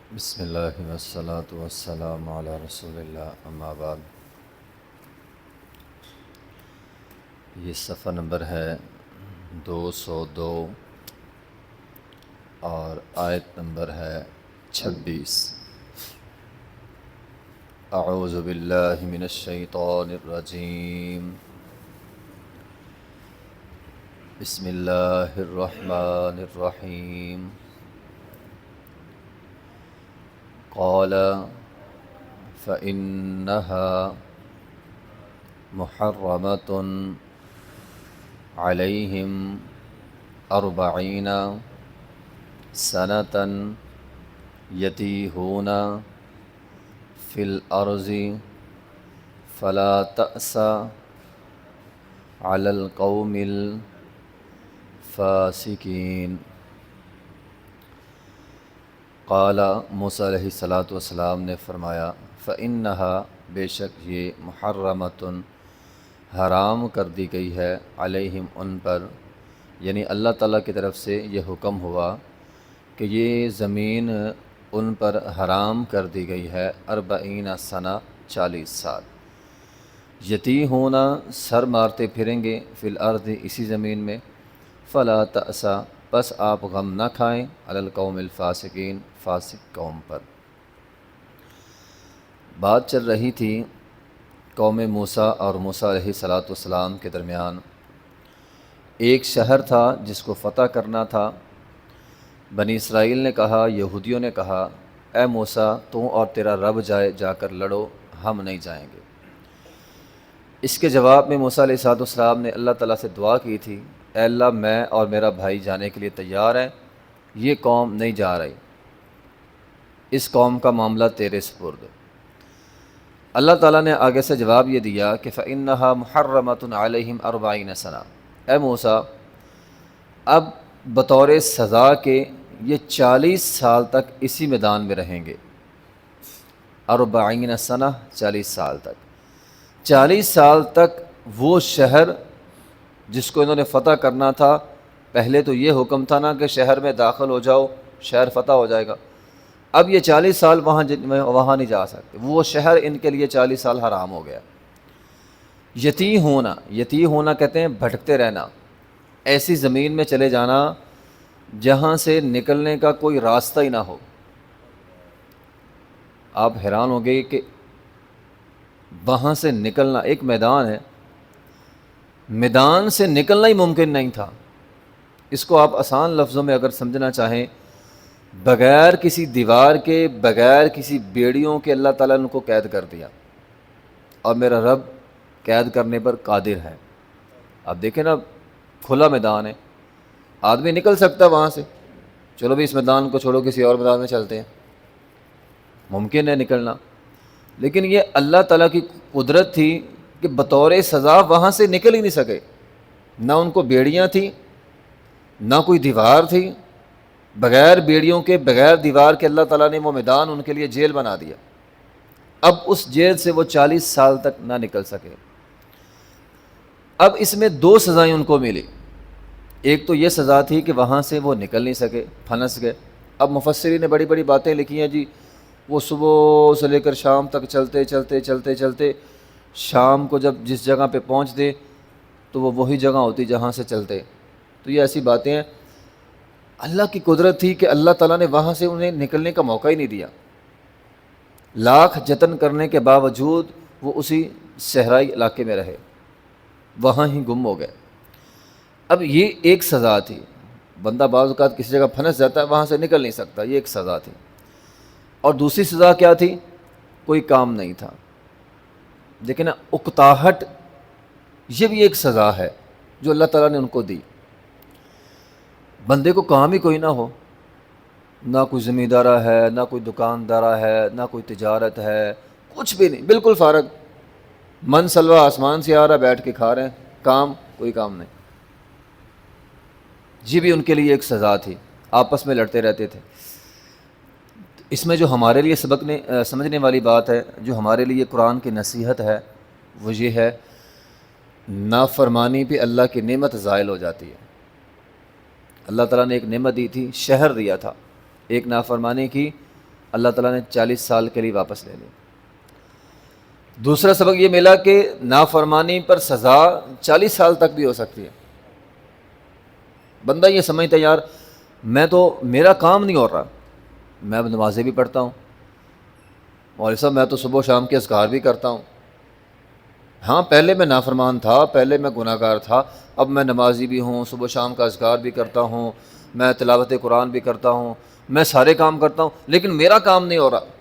بسم اللہ والصلاة والسلام علی رسول اللہ، اما بعد۔ یہ صفحہ نمبر ہے 202 اور آیت نمبر ہے 26۔ اعوذ باللہ من الشیطان الرجیم، بسم اللہ الرحمن الرحیم۔ قال فإنها محرمة عليهم 40 سنة يتيهون في الأرض فلا تأس على القوم الفاسقين۔ قال موسیٰ علیہ السلام نے فرمایا، فإنها بے شک یہ محرمۃ حرام کر دی گئی ہے، علیہم ان پر، یعنی اللہ تعالیٰ کی طرف سے یہ حکم ہوا کہ یہ زمین ان پر حرام کر دی گئی ہے، 40 سنہ 40 سال، یتی ہونا سر مارتے پھریں گے، فی الارض اسی زمین میں، فلا تأسا بس آپ غم نہ کھائیں، علی القوم الفاسقین فاسق قوم پر۔ بات چل رہی تھی قوم موسیٰ اور موسیٰ علیہ السلام کے درمیان۔ ایک شہر تھا جس کو فتح کرنا تھا۔ بنی اسرائیل نے کہا، یہودیوں نے کہا، اے موسیٰ تو اور تیرا رب جا کر لڑو، ہم نہیں جائیں گے۔ اس کے جواب میں موسیٰ علیہ السلام نے اللہ تعالیٰ سے دعا کی تھی، اے اللہ میں اور میرا بھائی جانے کے لیے تیار ہیں، یہ قوم نہیں جا رہی، اس قوم کا معاملہ تیرے سپرد۔ اللہ تعالیٰ نے آگے سے جواب یہ دیا کہ فإنها محرمۃ علیہم 40 سنہ، اے موسیٰ اب بطور سزا کے یہ 40 سال تک اسی میدان میں رہیں گے، 40 سنہ 40 سال تک، 40 سال تک وہ شہر جس کو انہوں نے فتح کرنا تھا، پہلے تو یہ حکم تھا نا کہ شہر میں داخل ہو جاؤ شہر فتح ہو جائے گا، اب یہ 40 سال وہاں نہیں جا سکتے، وہ شہر ان کے لیے 40 سال حرام ہو گیا۔ یتی ہونا کہتے ہیں بھٹکتے رہنا، ایسی زمین میں چلے جانا جہاں سے نکلنے کا کوئی راستہ ہی نہ ہو۔ آپ حیران ہو گئے کہ وہاں سے نکلنا، ایک میدان ہے، میدان سے نکلنا ہی ممکن نہیں تھا۔ اس کو آپ آسان لفظوں میں اگر سمجھنا چاہیں، بغیر کسی دیوار کے، بغیر کسی بیڑیوں کے اللہ تعالیٰ نے ان کو قید کر دیا، اور میرا رب قید کرنے پر قادر ہے۔ آپ دیکھیں نا، کھلا میدان ہے، آدمی نکل سکتا ہے وہاں سے، چلو بھی اس میدان کو چھوڑو کسی اور میدان میں چلتے ہیں، ممکن ہے نکلنا، لیکن یہ اللہ تعالیٰ کی قدرت تھی کہ بطور سزا وہاں سے نکل ہی نہیں سکے، نہ ان کو بیڑیاں تھیں، نہ کوئی دیوار تھی، بغیر بیڑیوں کے، بغیر دیوار کے اللہ تعالیٰ نے وہ میدان ان کے لیے جیل بنا دیا۔ اب اس جیل سے وہ 40 سال تک نہ نکل سکے۔ اب اس میں 2 سزائیں ان کو ملی، ایک تو یہ سزا تھی کہ وہاں سے وہ نکل نہیں سکے، پھنس گئے۔ اب مفسرین نے بڑی بڑی باتیں لکھی ہیں جی، وہ صبح سے لے کر شام تک چلتے شام کو جب جس جگہ پہ پہنچتے تو وہ وہی جگہ ہوتی جہاں سے چلتے، تو یہ ایسی باتیں ہیں۔ اللہ کی قدرت تھی کہ اللہ تعالیٰ نے وہاں سے انہیں نکلنے کا موقع ہی نہیں دیا، لاکھ جتن کرنے کے باوجود وہ اسی صحرائی علاقے میں رہے، وہاں ہی گم ہو گئے۔ اب یہ ایک سزا تھی، بندہ بعض اوقات کسی جگہ پھنس جاتا ہے، وہاں سے نکل نہیں سکتا، یہ ایک سزا تھی۔ اور دوسری سزا کیا تھی؟ کوئی کام نہیں تھا، لیکن اکتاہٹ، یہ بھی ایک سزا ہے جو اللہ تعالیٰ نے ان کو دی۔ بندے کو کام ہی کوئی نہ ہو، نہ کوئی زمیندارہ ہے، نہ کوئی دکاندارہ ہے، نہ کوئی تجارت ہے، کچھ بھی نہیں، بالکل فارغ، من سلوا آسمان سے آ رہا، بیٹھ کے کھا رہے ہیں، کوئی کام نہیں۔ یہ بھی ان کے لیے ایک سزا تھی، آپس میں لڑتے رہتے تھے۔ اس میں جو ہمارے لیے سمجھنے والی بات ہے، جو ہمارے لیے قرآن کی نصیحت ہے، وہ یہ ہے، نافرمانی پہ اللہ کی نعمت زائل ہو جاتی ہے۔ اللہ تعالیٰ نے ایک نعمت دی تھی، شہر دیا تھا، ایک نافرمانی کی اللہ تعالیٰ نے 40 سال کے لیے واپس لے لی۔ دوسرا سبق یہ ملا کہ نافرمانی پر سزا 40 سال تک بھی ہو سکتی ہے۔ بندہ یہ سمجھتا ہے یار میں تو میرا کام نہیں ہو رہا، میں اب نمازیں بھی پڑھتا ہوں، مولوی صاحب میں تو صبح و شام کے اذکار بھی کرتا ہوں، ہاں پہلے میں نافرمان تھا، پہلے میں گناہ گار تھا، اب میں نمازی بھی ہوں، صبح و شام کا اذکار بھی کرتا ہوں، میں تلاوت قرآن بھی کرتا ہوں، میں سارے کام کرتا ہوں، لیکن میرا کام نہیں ہو رہا۔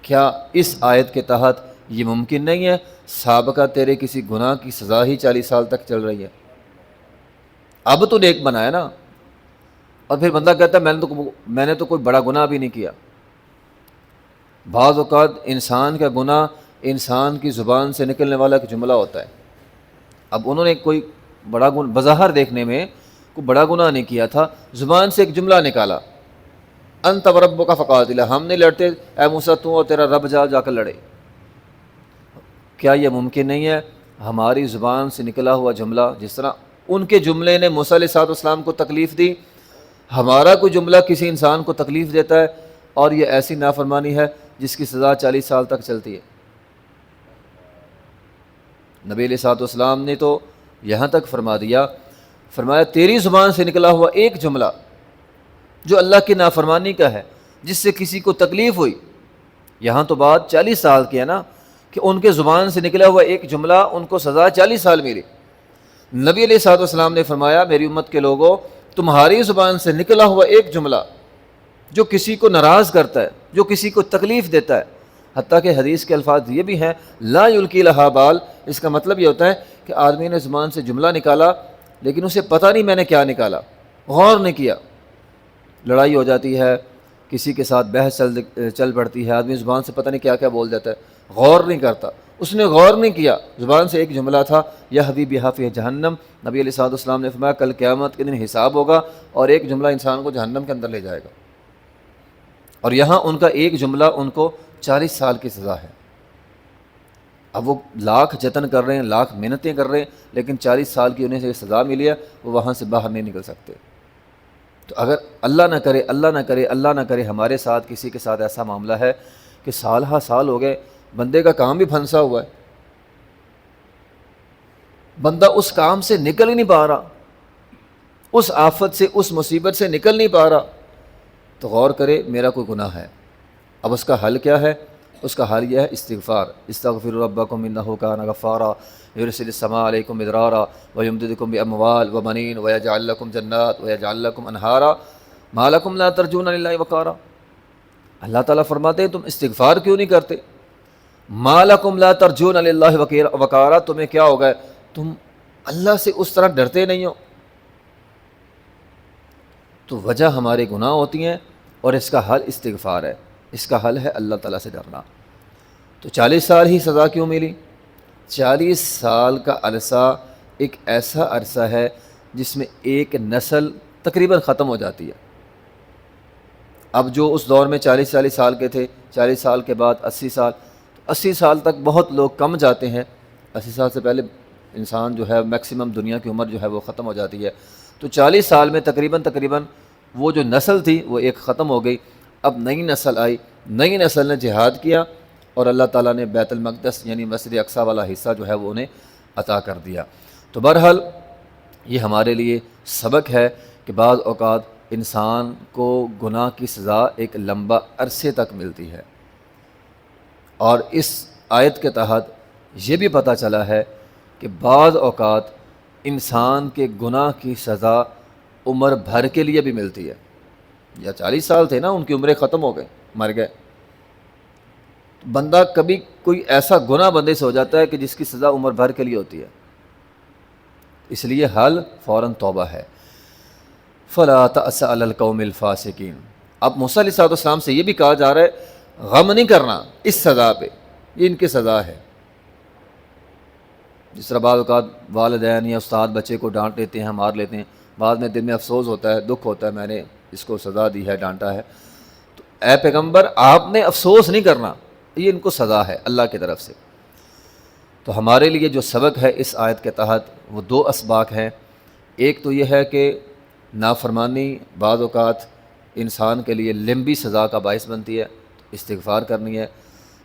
کیا اس آیت کے تحت یہ ممکن نہیں ہے سابقہ تیرے کسی گناہ کی سزا ہی 40 سال تک چل رہی ہے؟ اب تو نیک بنا ہے نا، اور پھر بندہ کہتا ہے میں نے تو کوئی بڑا گناہ بھی نہیں کیا۔ بعض اوقات انسان کا گناہ انسان کی زبان سے نکلنے والا ایک جملہ ہوتا ہے۔ اب انہوں نے کوئی بڑا گناہ بظاہر دیکھنے میں کوئی بڑا گناہ نہیں کیا تھا، زبان سے ایک جملہ نکالا، انت وربک فقاتلا، ہم نہیں لڑتے، اے موسیٰ تو اور تیرا رب جا کر لڑے۔ کیا یہ ممکن نہیں ہے ہماری زبان سے نکلا ہوا جملہ، جس طرح ان کے جملے نے موسیٰ علیہ السلام کو تکلیف دی، ہمارا کوئی جملہ کسی انسان کو تکلیف دیتا ہے، اور یہ ایسی نافرمانی ہے جس کی سزا 40 سال تک چلتی ہے۔ نبی علیہ السلام نے تو یہاں تک فرمایا تیری زبان سے نکلا ہوا ایک جملہ جو اللہ کی نافرمانی کا ہے، جس سے کسی کو تکلیف ہوئی، یہاں تو بات 40 سال کی ہے نا، کہ ان کے زبان سے نکلا ہوا ایک جملہ ان کو سزا 40 سال ملی۔ نبی علیہ السلام نے فرمایا میری امت کے لوگوں، تمہاری زبان سے نکلا ہوا ایک جملہ جو کسی کو ناراض کرتا ہے، جو کسی کو تکلیف دیتا ہے، حتیٰ کہ حدیث کے الفاظ یہ بھی ہیں لا یلقی لہا بال، اس کا مطلب یہ ہوتا ہے کہ آدمی نے زبان سے جملہ نکالا لیکن اسے پتہ نہیں میں نے کیا نکالا، غور نہیں کیا، لڑائی ہو جاتی ہے، کسی کے ساتھ بحث چل پڑتی ہے، آدمی زبان سے پتہ نہیں کیا کیا بول جاتا ہے، غور نہیں کرتا، اس نے غور نہیں کیا، زبان سے ایک جملہ تھا یا حبیبی فی جہنم، نبی علیہ السلام نے فرمایا کل قیامت کے دن حساب ہوگا اور ایک جملہ انسان کو جہنم کے اندر لے جائے گا، اور یہاں ان کا ایک جملہ ان کو 40 سال کی سزا ہے۔ اب وہ لاکھ جتن کر رہے ہیں، لاکھ محنتیں کر رہے ہیں، لیکن 40 سال کی انہیں سے سزا ملی ہے، وہ وہاں سے باہر نہیں نکل سکتے۔ تو اگر اللہ نہ کرے ہمارے ساتھ کسی کے ساتھ ایسا معاملہ ہے کہ سال ہا سال ہو گئے، بندے کا کام بھی پھنسا ہوا ہے، بندہ اس کام سے نکل ہی نہیں پا رہا، اس آفت سے، اس مصیبت سے نکل نہیں پا رہا، تو غور کرے میرا کوئی گناہ ہے۔ اب اس کا حل کیا ہے؟ اس کا حل یہ ہے استغفار، استغفروا ربکم انہ کان غفارا یرسل السماء علیکم مدرارا ویمددکم باموال وبنین ویجعل لکم جنات ویجعل لکم انہارا ما لکم لا ترجون للہ وقارا۔ اللہ تعالیٰ فرماتے ہیں تم استغفار کیوں نہیں کرتے؟ ما لکم لا ترجون للہ وقارا، تمہیں کیا ہو گئے، تم اللہ سے اس طرح ڈرتے نہیں ہو؟ تو وجہ ہمارے گناہ ہوتی ہیں، اور اس کا حل استغفار ہے، اس کا حل ہے اللہ تعالیٰ سے ڈرنا۔ تو 40 سال ہی سزا کیوں ملی؟ 40 سال کا عرصہ ایک ایسا عرصہ ہے جس میں ایک نسل تقریباً ختم ہو جاتی ہے۔ اب جو اس دور میں 40 سال کے تھے، 40 سال کے بعد 80 سال، 80 سال تک بہت لوگ کم جاتے ہیں، 80 سال سے پہلے انسان جو ہے میکسیمم دنیا کی عمر جو ہے وہ ختم ہو جاتی ہے۔ تو 40 سال میں تقریباً وہ جو نسل تھی وہ ایک ختم ہو گئی، اب نئی نسل آئی، نئی نسل نے جہاد کیا، اور اللہ تعالیٰ نے بیت المقدس یعنی مسجد اقصیٰ والا حصہ جو ہے وہ انہیں عطا کر دیا۔ تو بہرحال یہ ہمارے لیے سبق ہے کہ بعض اوقات انسان کو گناہ کی سزا ایک لمبا عرصے تک ملتی ہے، اور اس آیت کے تحت یہ بھی پتہ چلا ہے کہ بعض اوقات انسان کے گناہ کی سزا عمر بھر کے لیے بھی ملتی ہے۔ یا 40 سال تھے نا، ان کی عمریں ختم ہو گئے، مر گئے، بندہ کبھی کوئی ایسا گناہ بندے سے ہو جاتا ہے کہ جس کی سزا عمر بھر کے لیے ہوتی ہے، اس لیے حل فوراً توبہ ہے۔ فلا تأس علی القوم الفاسقین۔ اب موسیٰ علیہ السلام سے یہ بھی کہا جا رہا ہے غم نہیں کرنا اس سزا پہ، یہ ان کی سزا ہے۔ جس طرح بعض اوقات والدین یا استاد بچے کو ڈانٹ لیتے ہیں، مار لیتے ہیں، بعد میں دل میں افسوس ہوتا ہے، دکھ ہوتا ہے میں نے اس کو سزا دی ہے، ڈانٹا ہے، تو اے پیغمبر آپ نے افسوس نہیں کرنا، یہ ان کو سزا ہے اللہ کی طرف سے۔ تو ہمارے لیے جو سبق ہے اس آیت کے تحت وہ 2 اسباق ہیں۔ ایک تو یہ ہے کہ نافرمانی بعض اوقات انسان کے لیے لمبی سزا کا باعث بنتی ہے، استغفار کرنی ہے۔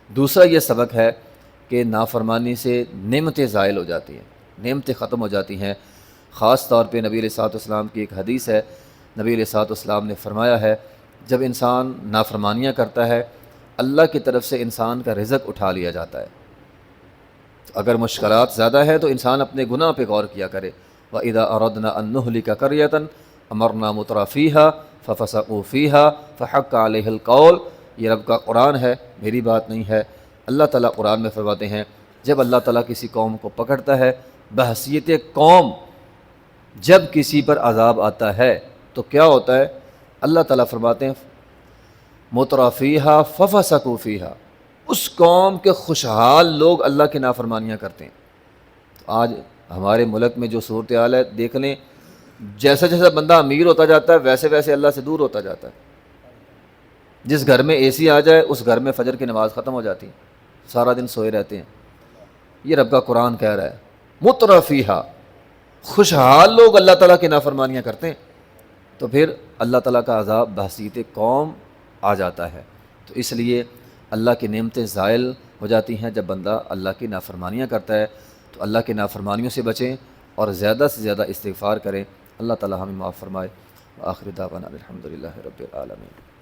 دوسرا یہ سبق ہے کہ نافرمانی سے نعمتیں زائل ہو جاتی ہیں، نعمتیں ختم ہو جاتی ہیں۔ خاص طور پہ نبی علیہ الصلوۃ والسلام کی ایک حدیث ہے، نبی علیہ الصلوۃ والسلام نے فرمایا ہے جب انسان نافرمانیاں کرتا ہے اللہ کی طرف سے انسان کا رزق اٹھا لیا جاتا ہے۔ اگر مشکلات زیادہ ہے تو انسان اپنے گناہ پہ غور کیا کرے۔ وَإِذَا أَرَدْنَا أَن نُهْلِكَ قَرْيَةً أَمَرْنَا مُتْرَفِيهَا فَفَسَقُوا فِيهَا فَحَقَّ عَلَيْهِ الْقَوْلُ، یہ رب کا قرآن ہے، میری بات نہیں ہے۔ اللہ تعالیٰ قرآن میں فرماتے ہیں جب اللہ تعالیٰ کسی قوم کو پکڑتا ہے بحیثیت قوم، جب کسی پر عذاب آتا ہے تو کیا ہوتا ہے؟ اللہ تعالیٰ فرماتے ہیں مترفیہا ففسقوا فیہا، اس قوم کے خوشحال لوگ اللہ کی نافرمانیاں کرتے ہیں۔ تو آج ہمارے ملک میں جو صورتحال ہے دیکھ لیں، جیسا جیسا بندہ امیر ہوتا جاتا ہے ویسے ویسے اللہ سے دور ہوتا جاتا ہے۔ جس گھر میں اے سی آ جائے اس گھر میں فجر کی نماز ختم ہو جاتی ہے، سارا دن سوئے رہتے ہیں۔ یہ رب کا قرآن کہہ رہا ہے مترفیہا، خوشحال لوگ اللہ تعالیٰ کی نافرمانیاں کرتے ہیں تو پھر اللہ تعالیٰ کا عذاب بحیثیت قوم آ جاتا ہے۔ تو اس لیے اللہ کی نعمتیں زائل ہو جاتی ہیں جب بندہ اللہ کی نافرمانیاں کرتا ہے۔ تو اللہ کی نافرمانیوں سے بچیں اور زیادہ سے زیادہ استغفار کریں۔ اللہ تعالیٰ ہمیں معاف فرمائے۔ آخر دعوانا الحمدللہ رب العالمین۔